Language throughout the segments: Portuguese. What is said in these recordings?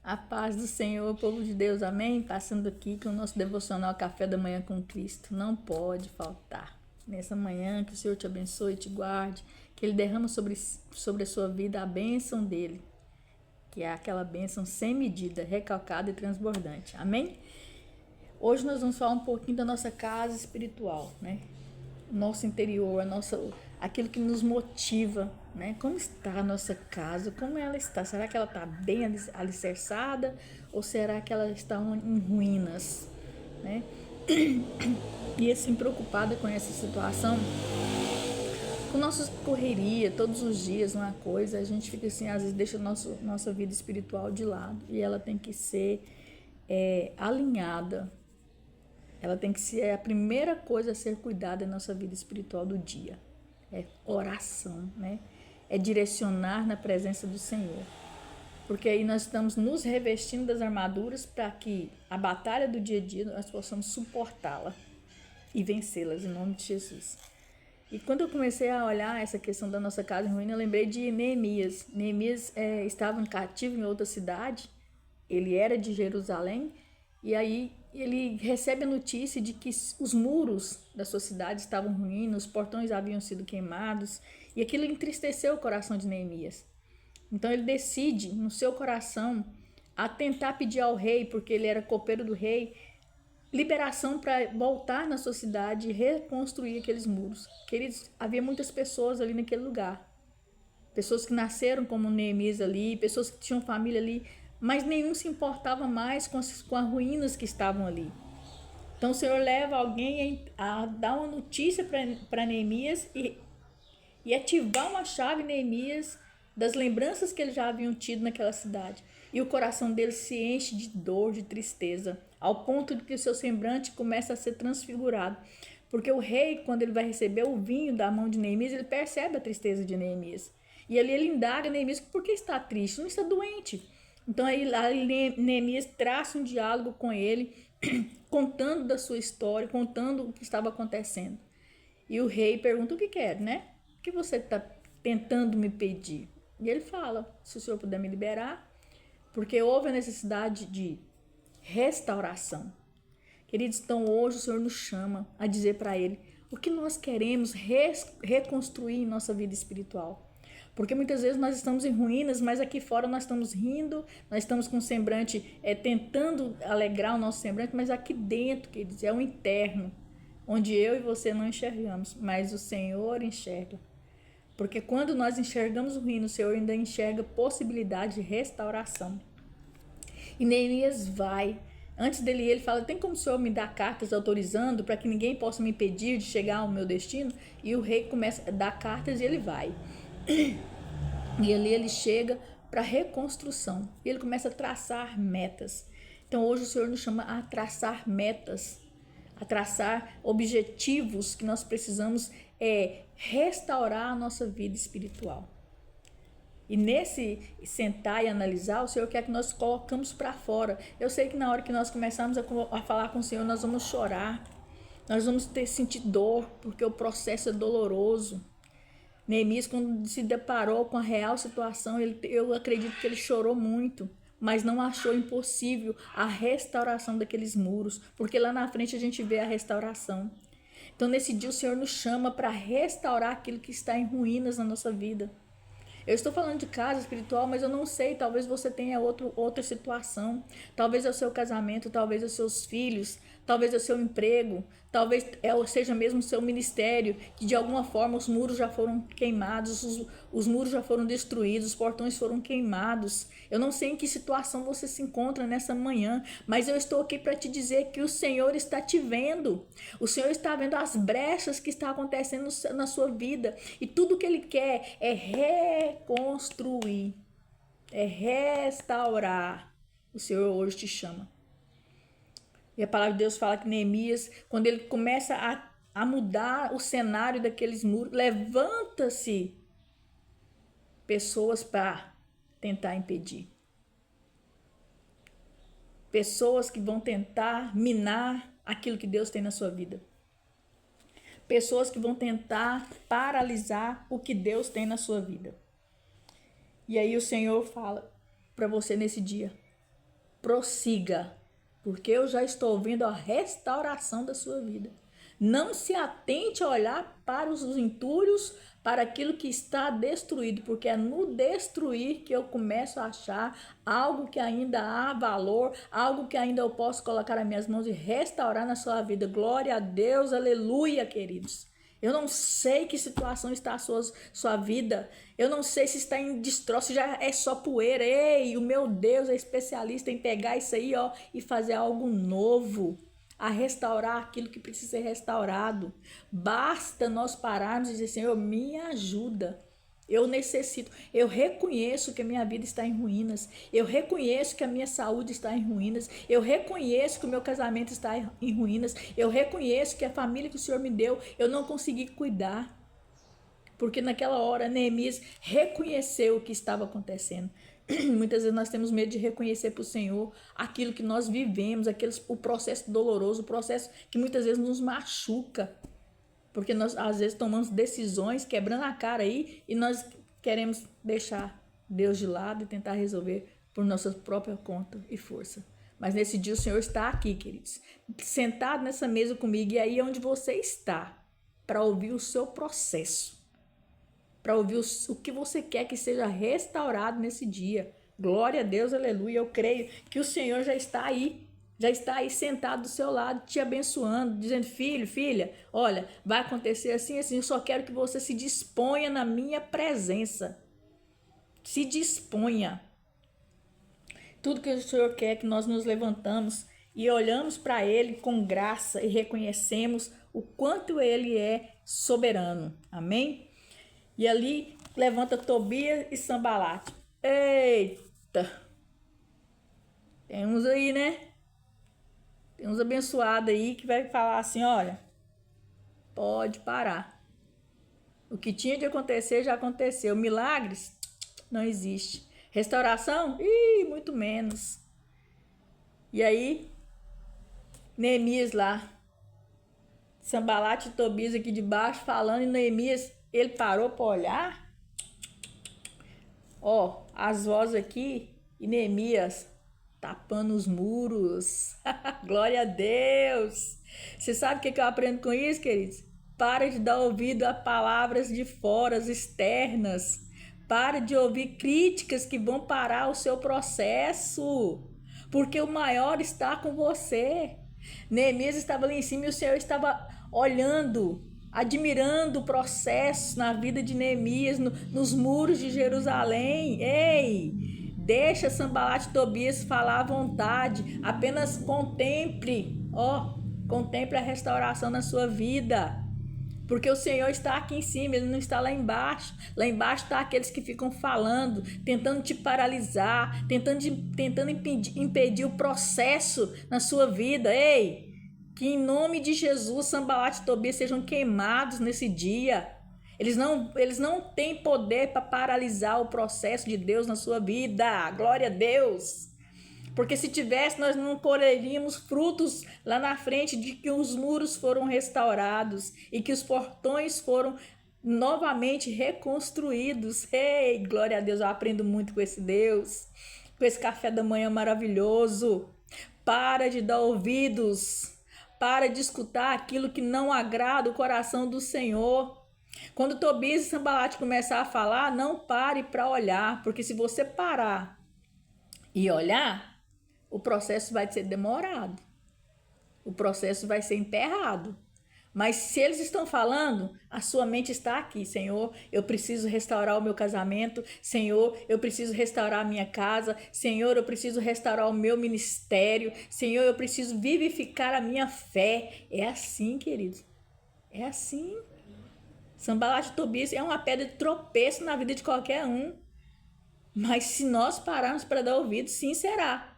A paz do Senhor, povo de Deus, amém? Passando aqui com o nosso devocional Café da Manhã com Cristo. Não pode faltar. Nessa manhã, que o Senhor te abençoe e te guarde, que Ele derrama sobre a sua vida a bênção dEle, que é aquela bênção sem medida, recalcada e transbordante. Amém? Hoje nós vamos falar um pouquinho da nossa casa espiritual, né? Nosso interior, aquilo que nos motiva, né? Como está a nossa casa? Como ela está? Será que ela está bem alicerçada ou será que ela está em ruínas, né? E assim, preocupada com essa situação, com nossa correria, todos os dias, uma coisa, a gente fica assim, às vezes deixa nossa vida espiritual de lado e ela tem que ser alinhada. Ela tem que ser a primeira coisa a ser cuidada na nossa vida espiritual do dia. É oração, né? É direcionar na presença do Senhor. Porque aí nós estamos nos revestindo das armaduras para que a batalha do dia a dia nós possamos suportá-la e vencê-las em nome de Jesus. E quando eu comecei a olhar essa questão da nossa casa em ruína, eu lembrei de Neemias. Neemias estava cativo em outra cidade, ele era de Jerusalém, e aí ele recebe a notícia de que os muros da sua cidade estavam ruindo, os portões haviam sido queimados, e aquilo entristeceu o coração de Neemias. Então ele decide, no seu coração, a tentar pedir ao rei, porque ele era copeiro do rei, liberação para voltar na sua cidade e reconstruir aqueles muros. Havia muitas pessoas ali naquele lugar. Pessoas que nasceram como Neemias ali, pessoas que tinham família ali, mas nenhum se importava mais com as ruínas que estavam ali. Então o Senhor leva alguém a dar uma notícia para Neemias e ativar uma chave em Neemias das lembranças que eles já haviam tido naquela cidade. E o coração dele se enche de dor, de tristeza, ao ponto de que o seu semblante começa a ser transfigurado. Porque o rei, quando ele vai receber o vinho da mão de Neemias, ele percebe a tristeza de Neemias. E ali ele indaga Neemias por que está triste, não está doente. Então aí lá Neemias traça um diálogo com ele, contando da sua história, contando o que estava acontecendo. E o rei pergunta o que quer, né? O que você está tentando me pedir? E ele fala, se o senhor puder me liberar, porque houve a necessidade de restauração. Queridos, então hoje o Senhor nos chama a dizer para Ele o que nós queremos reconstruir em nossa vida espiritual. Porque muitas vezes nós estamos em ruínas, mas aqui fora nós estamos rindo, nós estamos com o semblante, tentando alegrar o nosso semblante, mas aqui dentro, queridos, é o interno, onde eu e você não enxergamos, mas o Senhor enxerga. Porque quando nós enxergamos o ruína, o Senhor ainda enxerga possibilidade de restauração. E Neemias vai. Antes dele, ele fala, tem como o Senhor me dar cartas autorizando para que ninguém possa me impedir de chegar ao meu destino? E o rei começa a dar cartas e ele vai. E ali ele chega para reconstrução. E ele começa a traçar metas. Então hoje o Senhor nos chama a traçar metas, a traçar objetivos que nós precisamos restaurar a nossa vida espiritual. E nesse sentar e analisar, o Senhor quer que nós colocamos para fora. Eu sei que na hora que nós começarmos a falar com o Senhor, nós vamos chorar, nós vamos sentir dor, porque o processo é doloroso. Neemias, quando se deparou com a real situação, eu acredito que ele chorou muito, mas não achou impossível a restauração daqueles muros, porque lá na frente a gente vê a restauração. Então nesse dia o Senhor nos chama para restaurar aquilo que está em ruínas na nossa vida. Eu estou falando de casa espiritual, mas eu não sei, talvez você tenha outra situação. Talvez é o seu casamento, talvez é os seus filhos, talvez é o seu emprego, talvez seja mesmo o seu ministério, que de alguma forma os muros já foram queimados, os muros já foram destruídos, os portões foram queimados. Eu não sei em que situação você se encontra nessa manhã, mas eu estou aqui para te dizer que o Senhor está te vendo. O Senhor está vendo as brechas que estão acontecendo na sua vida, e tudo que Ele quer é reconstruir, é restaurar. O Senhor hoje te chama. E a palavra de Deus fala que Neemias, quando ele começa a mudar o cenário daqueles muros, levanta-se pessoas para tentar impedir. Pessoas que vão tentar minar aquilo que Deus tem na sua vida. Pessoas que vão tentar paralisar o que Deus tem na sua vida. E aí o Senhor fala para você nesse dia: prossiga, porque eu já estou vendo a restauração da sua vida. Não se atente a olhar para os entulhos, para aquilo que está destruído, porque é no destruir que eu começo a achar algo que ainda há valor, algo que ainda eu posso colocar nas minhas mãos e restaurar na sua vida. Glória a Deus, aleluia, queridos. Eu não sei que situação está a sua vida. Eu não sei se está em destroço, se já é só poeira. Ei, o meu Deus é especialista em pegar isso aí, ó, e fazer algo novo, a restaurar aquilo que precisa ser restaurado. Basta nós pararmos e dizer, Senhor, me ajuda. Eu necessito, eu reconheço que a minha vida está em ruínas, eu reconheço que a minha saúde está em ruínas, eu reconheço que o meu casamento está em ruínas, eu reconheço que a família que o Senhor me deu, eu não consegui cuidar. Porque naquela hora Neemias reconheceu o que estava acontecendo. Muitas vezes nós temos medo de reconhecer para o Senhor aquilo que nós vivemos, o processo doloroso, o processo que muitas vezes nos machuca. Porque nós, às vezes, tomamos decisões quebrando a cara aí e nós queremos deixar Deus de lado e tentar resolver por nossa própria conta e força. Mas nesse dia o Senhor está aqui, queridos, sentado nessa mesa comigo, e aí é onde você está, para ouvir o seu processo, para ouvir o que você quer que seja restaurado nesse dia. Glória a Deus, aleluia. Eu creio que o Senhor já está aí sentado do seu lado, te abençoando, dizendo, filho, filha, olha, vai acontecer assim, assim, eu só quero que você se disponha na minha presença. Se disponha. Tudo que o Senhor quer é que nós nos levantamos e olhamos para Ele com graça e reconhecemos o quanto Ele é soberano. Amém? E ali levanta Tobias e Sambalate. Eita! Tem uns aí, né? Tem uns abençoados aí que vai falar assim, olha, pode parar. O que tinha de acontecer já aconteceu. Milagres? Não existe. Restauração? Muito menos. E aí, Neemias lá, Sambalate e Tobias aqui de baixo falando, e Neemias, ele parou para olhar. Ó, as vozes aqui, e Neemias tapando os muros. Glória a Deus. Você sabe o que eu aprendo com isso, queridos? Para de dar ouvido a palavras de fora, externas. Para de ouvir críticas que vão parar o seu processo. Porque o maior está com você. Neemias estava ali em cima e o Senhor estava olhando, admirando o processo na vida de Neemias, nos muros de Jerusalém. Ei! Deixa Sambalate e Tobias falar à vontade. Apenas contemple, contemple a restauração na sua vida. Porque o Senhor está aqui em cima, Ele não está lá embaixo. Lá embaixo está aqueles que ficam falando, tentando te paralisar, tentando impedir o processo na sua vida. Ei, que em nome de Jesus, Sambalate e Tobias sejam queimados nesse dia. Eles não têm poder para paralisar o processo de Deus na sua vida. Glória a Deus. Porque se tivesse, nós não colheríamos frutos lá na frente de que os muros foram restaurados e que os portões foram novamente reconstruídos. Ei, glória a Deus, eu aprendo muito com esse Deus, com esse café da manhã maravilhoso. Para de dar ouvidos, para de escutar aquilo que não agrada o coração do Senhor. Quando Tobias e Sambalate começar a falar, não pare para olhar, porque se você parar e olhar, o processo vai ser demorado, o processo vai ser enterrado. Mas se eles estão falando, a sua mente está aqui. Senhor, eu preciso restaurar o meu casamento. Senhor, eu preciso restaurar a minha casa. Senhor, eu preciso restaurar o meu ministério. Senhor, eu preciso vivificar a minha fé. É assim, queridos, é assim. Sambalate e Tobias é uma pedra de tropeço na vida de qualquer um. Mas se nós pararmos para dar ouvido, sim será.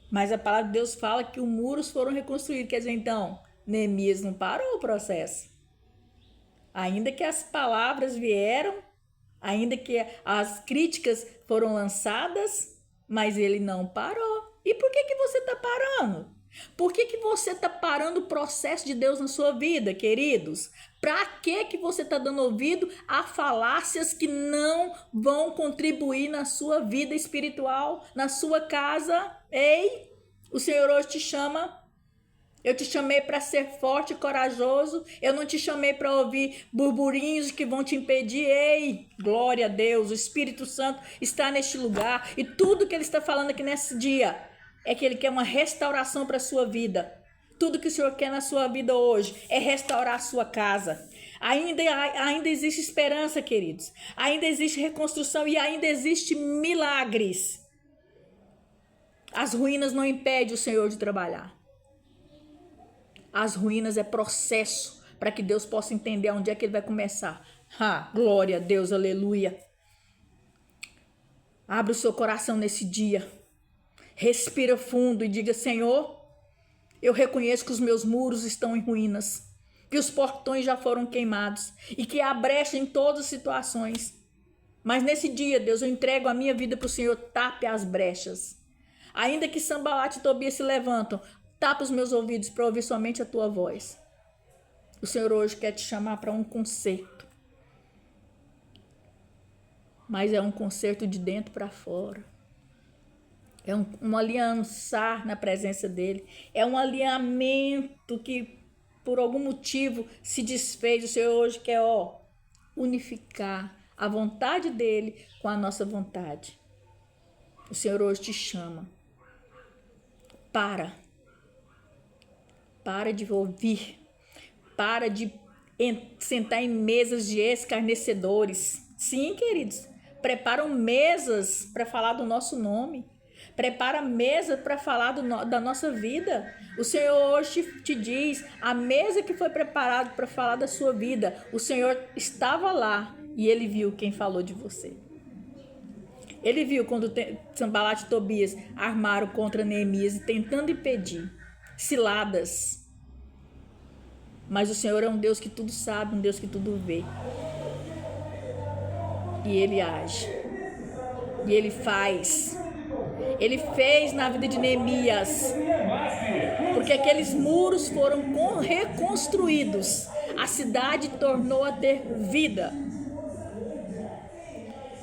Mas a palavra de Deus fala que os muros foram reconstruídos. Quer dizer, então, Neemias não parou o processo. Ainda que as palavras vieram, ainda que as críticas foram lançadas, mas ele não parou. E por que você está parando? Por que você está parando o processo de Deus na sua vida, queridos? Para que você está dando ouvido a falácias que não vão contribuir na sua vida espiritual, na sua casa? Ei, o Senhor hoje te chama. Eu te chamei para ser forte e corajoso. Eu não te chamei para ouvir burburinhos que vão te impedir. Ei, glória a Deus, o Espírito Santo está neste lugar. E tudo que Ele está falando aqui nesse dia é que Ele quer uma restauração para a sua vida. Tudo que o Senhor quer na sua vida hoje é restaurar a sua casa. Ainda existe esperança, queridos. Ainda existe reconstrução e ainda existe milagres. As ruínas não impedem o Senhor de trabalhar. As ruínas é processo para que Deus possa entender onde é que Ele vai começar. Glória a Deus, aleluia. Abre o seu coração nesse dia. Respira fundo e diga: Senhor, eu reconheço que os meus muros estão em ruínas, que os portões já foram queimados e que há brecha em todas as situações. Mas nesse dia, Deus, eu entrego a minha vida para o Senhor, tape as brechas. Ainda que Sanbalat e Tobias se levantam, tapa os meus ouvidos para ouvir somente a tua voz. O Senhor hoje quer te chamar para um concerto. Mas é um concerto de dentro para fora. É um aliançar na presença dEle. É um alinhamento que por algum motivo se desfez. O Senhor hoje quer unificar a vontade dEle com a nossa vontade. O Senhor hoje te chama. Para de ouvir, para de sentar em mesas de escarnecedores. Sim, queridos, preparam mesas para falar do nosso nome, prepara mesa para falar da nossa vida. O Senhor hoje te diz, a mesa que foi preparada para falar da sua vida, o Senhor estava lá e Ele viu quem falou de você. Ele viu quando Sanbalat e Tobias armaram contra Neemias e tentando impedir. Ciladas. Mas o Senhor é um Deus que tudo sabe, um Deus que tudo vê. E Ele age. E Ele faz. Ele fez na vida de Neemias. Porque aqueles muros foram reconstruídos. A cidade tornou a ter vida.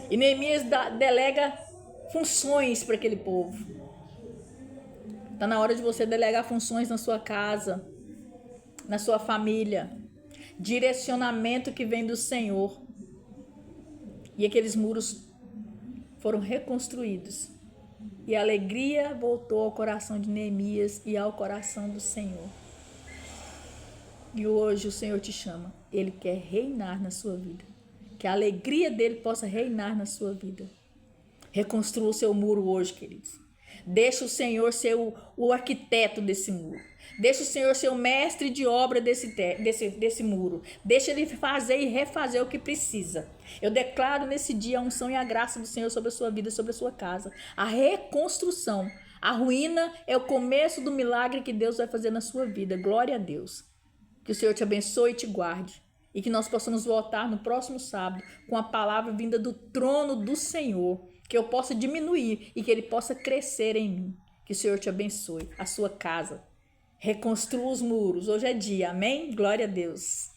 E Neemias delega funções para aquele povo. Está na hora de você delegar funções na sua casa, na sua família. Direcionamento que vem do Senhor. E aqueles muros foram reconstruídos. E a alegria voltou ao coração de Neemias e ao coração do Senhor. E hoje o Senhor te chama. Ele quer reinar na sua vida. Que a alegria dele possa reinar na sua vida. Reconstrua o seu muro hoje, queridos. Deixa o Senhor ser o arquiteto desse muro. Deixa o Senhor ser o mestre de obra desse muro. Deixa Ele fazer e refazer o que precisa. Eu declaro nesse dia a unção e a graça do Senhor sobre a sua vida, sobre a sua casa. A reconstrução. A ruína é o começo do milagre que Deus vai fazer na sua vida. Glória a Deus. Que o Senhor te abençoe e te guarde. E que nós possamos voltar no próximo sábado com a palavra vinda do trono do Senhor. Que eu possa diminuir e que Ele possa crescer em mim. Que o Senhor te abençoe, a sua casa. Reconstrua os muros. Hoje é dia, amém? Glória a Deus.